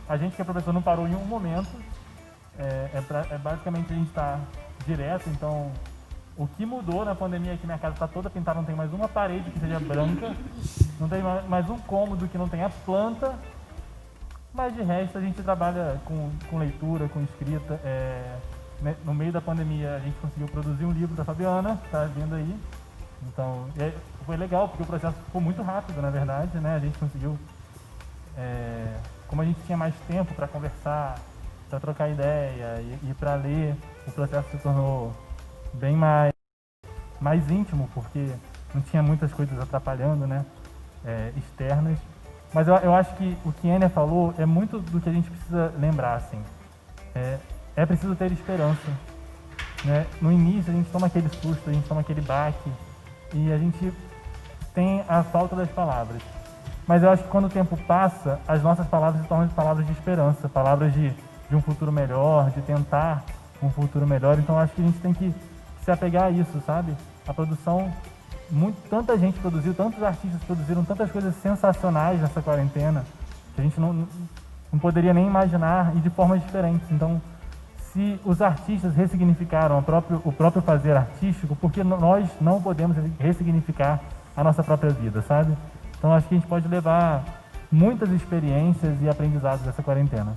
Speaker 8: a gente que é professor não parou em um momento. Basicamente a gente está direto, então o que mudou na pandemia é que minha casa está toda pintada, não tem mais uma parede que seja branca, não tem mais um cômodo que não tenha planta, mas de resto a gente trabalha com leitura, com escrita. No meio da pandemia a gente conseguiu produzir um livro da Fabiana, está vindo aí, então foi legal porque o processo ficou muito rápido, na verdade, né? A gente conseguiu, como a gente tinha mais tempo para conversar, para trocar ideia e para ler, o processo se tornou bem mais íntimo, porque não tinha muitas coisas atrapalhando, né, externas. Mas eu acho que o que Enia falou é muito do que a gente precisa lembrar, assim. É preciso ter esperança, né? No início a gente toma aquele susto, a gente toma aquele baque e a gente tem a falta das palavras. Mas eu acho que quando o tempo passa, as nossas palavras se tornam palavras de esperança, palavras de um futuro melhor, de tentar um futuro melhor. Então acho que a gente tem que se apegar a isso, sabe? A produção, tanta gente produziu, tantos artistas produziram tantas coisas sensacionais nessa quarentena que a gente não poderia nem imaginar e de formas diferentes. Então, se os artistas ressignificaram o próprio fazer artístico, por que nós não podemos ressignificar a nossa própria vida, sabe? Então acho que a gente pode levar muitas experiências e aprendizados dessa quarentena.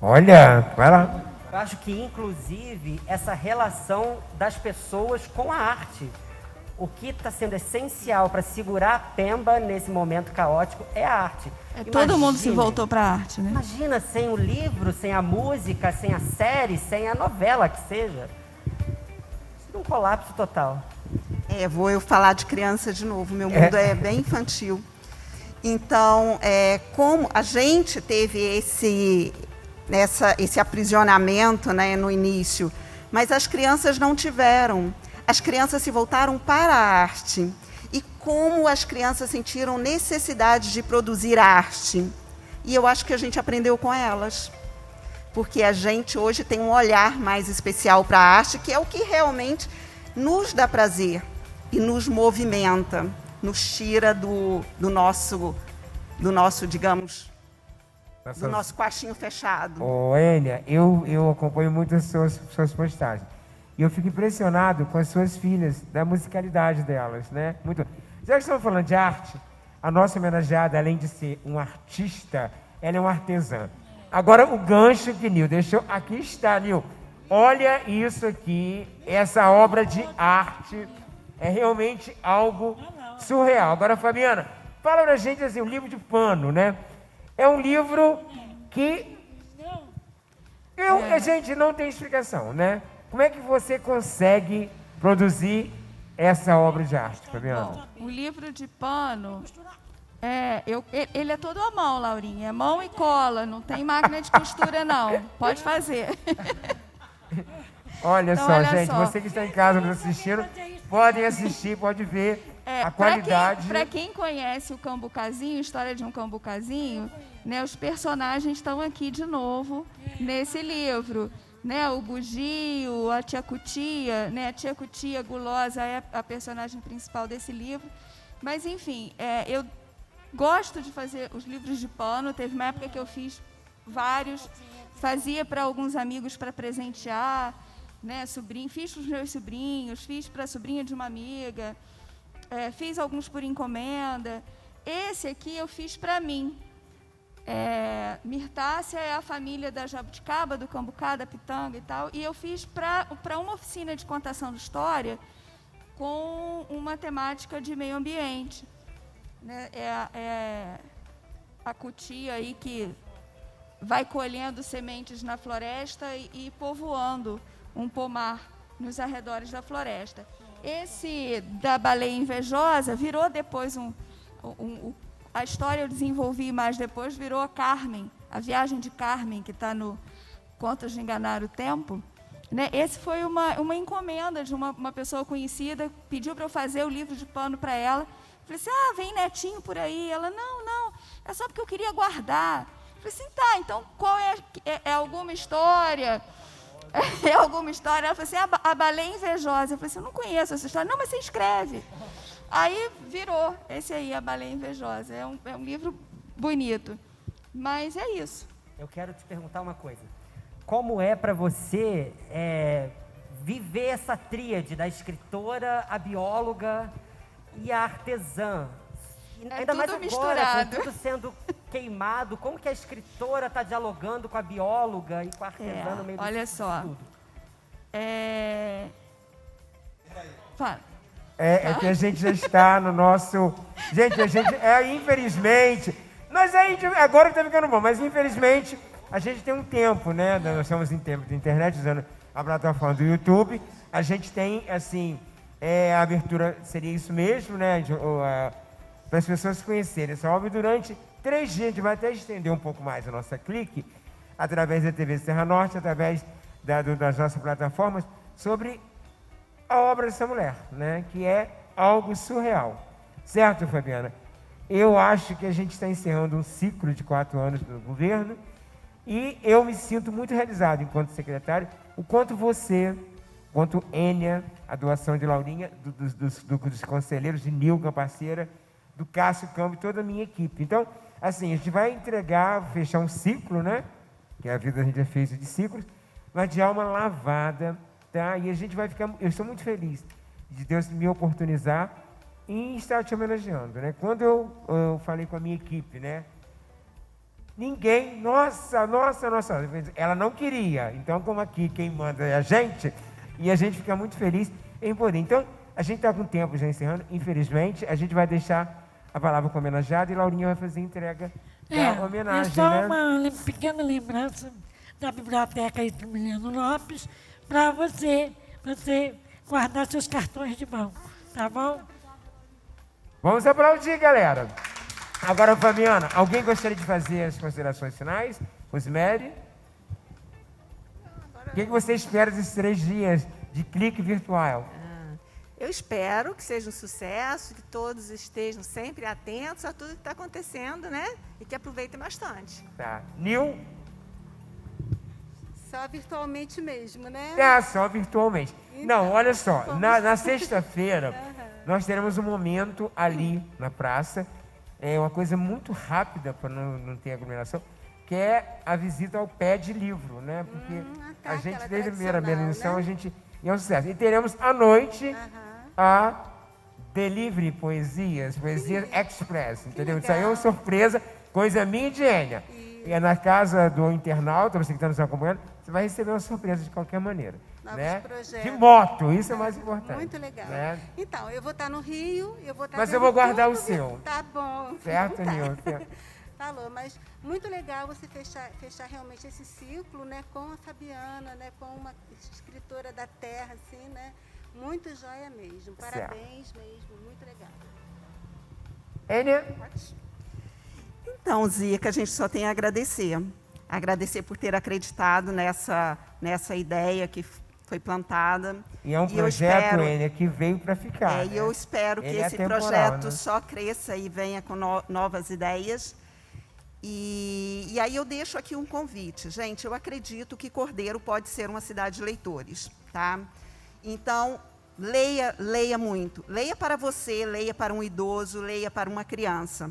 Speaker 1: Olha, vai lá.
Speaker 2: Eu acho que, inclusive, essa relação das pessoas com a arte. O que está sendo essencial para segurar a Pemba nesse momento caótico é a arte.
Speaker 3: Todo mundo se voltou para a arte, né?
Speaker 2: Imagina, sem o livro, sem a música, sem a série, sem a novela que seja. Isso é um colapso total.
Speaker 4: Vou eu falar de criança de novo. Meu mundo é bem infantil. Então, como a gente teve esse aprisionamento, né, no início, mas as crianças não tiveram. As crianças se voltaram para a arte. E como as crianças sentiram necessidade de produzir arte. E eu acho que a gente aprendeu com elas. Porque a gente hoje tem um olhar mais especial para a arte, que é o que realmente nos dá prazer e nos movimenta, nos tira do nosso, digamos, do nosso quartinho fechado.
Speaker 1: Enia, eu acompanho muito as suas postagens. E eu fico impressionado com as suas filhas, da musicalidade delas, né? Muito. Já que estamos falando de arte, a nossa homenageada, além de ser um artista, ela é uma artesã. Agora, o gancho que Nil deixou, aqui está, Nil. Olha isso aqui, essa obra de arte é realmente algo surreal. Agora, Fabiana, fala pra gente assim, o livro de pano, né? É um livro que a gente não tem explicação, né? Como é que você consegue produzir essa obra de arte, Fabiana?
Speaker 3: Bom, o livro de pano, ele é todo à mão, Laurinha. É mão e cola, não tem máquina de costura, não. Pode fazer.
Speaker 1: Olha
Speaker 3: Então,
Speaker 1: só,
Speaker 3: olha
Speaker 1: gente,
Speaker 3: só.
Speaker 1: você que está em casa nos assistindo, podem assistir, pode ver a qualidade.
Speaker 3: Para quem conhece o Cambucazinho, História de um Cambucazinho, né, os personagens estão aqui de novo nesse livro. Né, o Bugio, a Tia Cutia, né, a Tia Cutia gulosa é a personagem principal desse livro. Mas, enfim, eu gosto de fazer os livros de pano. Teve uma época que eu fiz vários, fazia para alguns amigos para presentear, né, sobrinho, fiz para os meus sobrinhos, fiz para a sobrinha de uma amiga, fiz alguns por encomenda. Esse aqui eu fiz para mim. Mirtácia é a família da jabuticaba, do cambucá, da pitanga e tal, e eu fiz para uma oficina de contação de história com uma temática de meio ambiente. Né? A cutia aí que vai colhendo sementes na floresta e povoando um pomar nos arredores da floresta. Esse da baleia invejosa virou depois a história eu desenvolvi mais depois, virou a Carmen, a viagem de Carmen, que está no Contos de Enganar o Tempo. Né? Esse foi uma encomenda de uma pessoa conhecida, pediu para eu fazer o livro de pano para ela. Falei assim, vem netinho por aí. Ela, não, é só porque eu queria guardar. Falei assim, tá, então qual é alguma história? É alguma história? Ela falou assim, a baleia invejosa. Eu falei assim, eu não conheço essa história. Não, mas você escreve. Aí virou esse aí, A Baleia Invejosa. É um livro bonito, mas é isso.
Speaker 9: Eu quero te perguntar uma coisa. Como é para você viver essa tríade da escritora, a bióloga e a artesã? Ainda mais agora,
Speaker 3: misturado.
Speaker 9: com tudo sendo queimado, como que a escritora está dialogando com a bióloga e com a artesã no meio disso
Speaker 3: olha só.
Speaker 9: tudo?
Speaker 3: Fala.
Speaker 1: É que a gente já está no nosso... Gente, infelizmente... Agora está ficando bom, mas infelizmente a gente tem um tempo, né? Nós estamos em tempo de internet, usando a plataforma do YouTube. A gente tem, assim, a abertura seria isso mesmo, né? Para as pessoas se conhecerem essa obra. Durante 3 dias, a gente vai até estender um pouco mais a nossa clique, através da TV Serra Norte, através das nossas plataformas, sobre a obra dessa mulher, né? Que é algo surreal. Certo, Fabiana? Eu acho que a gente está encerrando um ciclo de 4 anos do governo e eu me sinto muito realizado enquanto secretário, o quanto você, quanto Ênia, a doação de Laurinha, dos conselheiros de Nilga, parceira, do Cássio Câmbio e toda a minha equipe. Então, assim, a gente vai fechar um ciclo, né? Que a vida a gente é feita de ciclos, mas de alma lavada, tá? E a gente vai ficar... Eu estou muito feliz de Deus me oportunizar em estar te homenageando, né? Quando eu falei com a minha equipe, né? Ninguém... Nossa, ela não queria. Então, como aqui quem manda é a gente, e a gente fica muito feliz em poder. Então, a gente está com o tempo já encerrando, infelizmente, a gente vai deixar a palavra com a homenageada e Laurinha vai fazer a entrega da homenagem,
Speaker 7: só
Speaker 1: né?
Speaker 7: uma pequena lembrança da Biblioteca Emiliano Lopes para você guardar seus cartões de banco, tá bom?
Speaker 1: Vamos aplaudir, galera. Agora, Fabiana, alguém gostaria de fazer as considerações finais? Rosemary? O que você espera desses 3 dias de clique virtual?
Speaker 6: Eu espero que seja um sucesso, que todos estejam sempre atentos a tudo que está acontecendo, né? E que aproveitem bastante.
Speaker 1: Tá. Nil?
Speaker 5: Só virtualmente mesmo, né?
Speaker 1: Só virtualmente. Não, olha só, na sexta-feira nós teremos um momento ali na praça, uma coisa muito rápida para não ter aglomeração, que é a visita ao pé de livro, né? Porque a gente, desde a primeira edição,
Speaker 5: né?
Speaker 1: a gente E é um sucesso. E teremos à noite a Delivery Poesias Express, entendeu? Isso aí é uma surpresa, coisa minha e de Enia. E é na casa do internauta, você que está nos acompanhando, você vai receber uma surpresa de qualquer maneira.
Speaker 5: Novos
Speaker 1: Né?
Speaker 5: projetos.
Speaker 1: De moto, isso é mais importante.
Speaker 5: Muito legal.
Speaker 1: Né?
Speaker 5: Então, eu vou estar no Rio, eu vou estar
Speaker 1: Mas eu
Speaker 5: vendo
Speaker 1: vou guardar
Speaker 5: tudo,
Speaker 1: o seu.
Speaker 5: Tá bom.
Speaker 1: Certo,
Speaker 5: Tá.
Speaker 1: Nilton?
Speaker 5: Falou, mas muito legal você fechar realmente esse ciclo, né, com a Fabiana, né, com uma escritora da terra, assim, né? Muito joia mesmo. Parabéns mesmo, muito legal.
Speaker 1: Enia?
Speaker 4: Então, Zica, a gente só tem a agradecer. Agradecer por ter acreditado nessa ideia que foi plantada.
Speaker 1: E é um
Speaker 4: eu
Speaker 1: projeto,
Speaker 4: espero,
Speaker 1: Enia, que veio para ficar.
Speaker 4: E eu espero que
Speaker 1: Ele é
Speaker 4: esse
Speaker 1: atemporal,
Speaker 4: projeto
Speaker 1: né?
Speaker 4: só cresça e venha com novas ideias. E aí eu deixo aqui um convite. Gente, eu acredito que Cordeiro pode ser uma cidade de leitores, tá? Então, leia muito. Leia para você, leia para um idoso, leia para uma criança.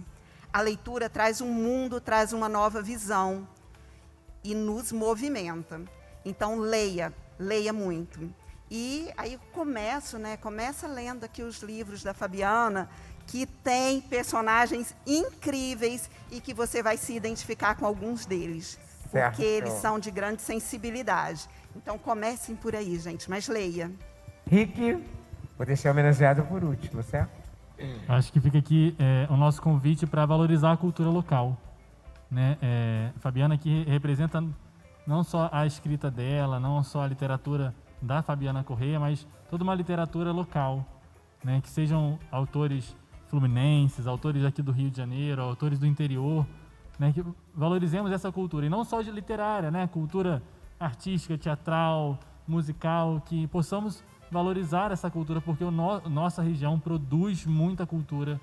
Speaker 4: A leitura traz um mundo, traz uma nova visão e nos movimenta. Então, leia muito. E aí começa lendo aqui os livros da Fabiana, que tem personagens incríveis e que você vai se identificar com alguns deles.
Speaker 1: Certo.
Speaker 4: Porque eles são de grande sensibilidade. Então, comecem por aí, gente, mas leia.
Speaker 1: Rick, vou deixar homenageado por último, certo?
Speaker 8: Acho que fica aqui o nosso convite para valorizar a cultura local. Né? Fabiana aqui representa não só a escrita dela, não só a literatura da Fabiana Correia, mas toda uma literatura local, né? Que sejam autores fluminenses, autores aqui do Rio de Janeiro, autores do interior, né? Que valorizemos essa cultura, e não só de literária, né? Cultura artística, teatral, musical, que possamos valorizar essa cultura, porque nossa região produz muita cultura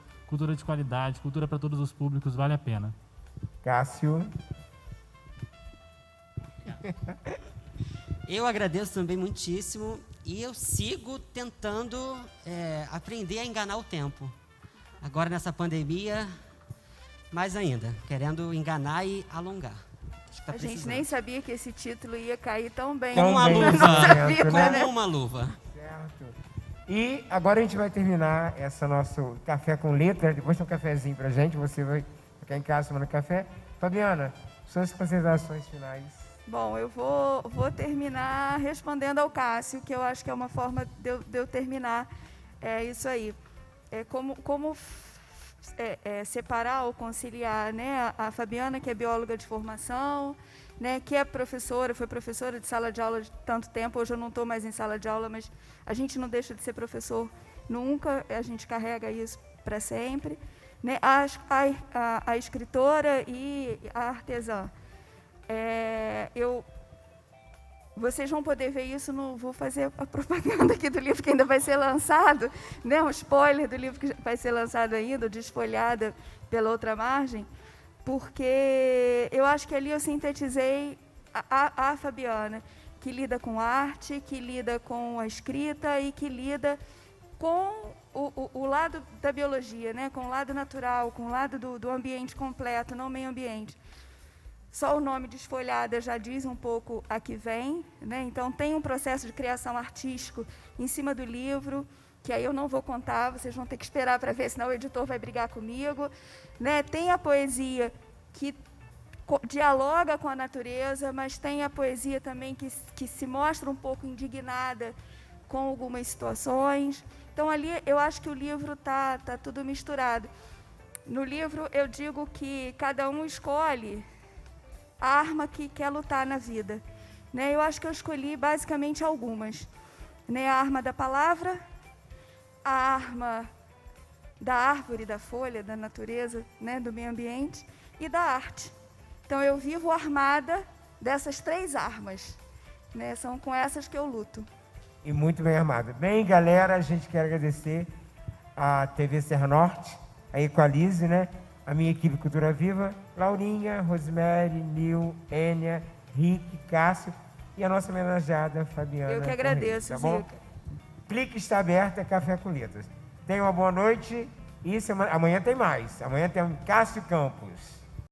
Speaker 8: de qualidade, cultura para todos os públicos, vale a pena.
Speaker 1: Cássio.
Speaker 2: Eu agradeço também muitíssimo e eu sigo tentando aprender a enganar o tempo. Agora nessa pandemia, mais ainda, querendo enganar e alongar. Acho que tá
Speaker 3: A gente
Speaker 2: precisando.
Speaker 3: nem sabia que esse título ia cair tão bem.
Speaker 2: Como uma
Speaker 1: bem
Speaker 2: luva.
Speaker 1: nesse momento, né?
Speaker 2: Como uma luva.
Speaker 1: Certo. E agora a gente vai terminar esse nosso café com letra. Depois tem um cafezinho pra gente. Você vai ficar em casa tomando café. Fabiana, suas considerações finais.
Speaker 3: Bom, eu vou terminar respondendo ao Cássio, que eu acho que é uma forma de eu terminar isso aí. Como separar ou conciliar, né, a Fabiana, que é bióloga de formação, né, que é professora, foi professora de sala de aula de tanto tempo. Hoje eu não estou mais em sala de aula, mas a gente não deixa de ser professor nunca, a gente carrega isso para sempre. Né, a escritora e a artesã. Vocês vão poder ver isso, vou fazer a propaganda aqui do livro que ainda vai ser lançado, né, um spoiler do livro que vai ser lançado ainda, Desfolhada pela Outra Margem, porque eu acho que ali eu sintetizei a Fabiana, que lida com arte, que lida com a escrita e que lida com o lado da biologia, né, com o lado natural, com o lado do ambiente completo, não meio ambiente. Só o nome Desfolhada já diz um pouco a que vem, né? Então tem um processo de criação artístico em cima do livro, que aí eu não vou contar, vocês vão ter que esperar para ver, senão o editor vai brigar comigo. Né? Tem a poesia que dialoga com a natureza, mas tem a poesia também que se mostra um pouco indignada com algumas situações. Então ali eu acho que o livro tá tudo misturado. No livro eu digo que cada um escolhe a arma que quer lutar na vida. Né? Eu acho que eu escolhi basicamente algumas. Né? A arma da palavra, a arma da árvore, da folha, da natureza, né? Do meio ambiente e da arte. Então eu vivo armada dessas 3 armas. Né? São com essas que eu luto.
Speaker 1: E muito bem armada. Bem, galera, a gente quer agradecer a TV Serra Norte, a Equalize, né? A minha equipe Cultura Viva, Laurinha, Rosemary, Nil, Enia, Rick, Cássio e a nossa homenageada Fabiana.
Speaker 3: Eu que agradeço,
Speaker 1: Correia, tá bom?
Speaker 3: Zica.
Speaker 1: Clique está aberto, é Café com Letras. Tenha uma boa noite e amanhã tem mais. Amanhã tem Cássio Campos.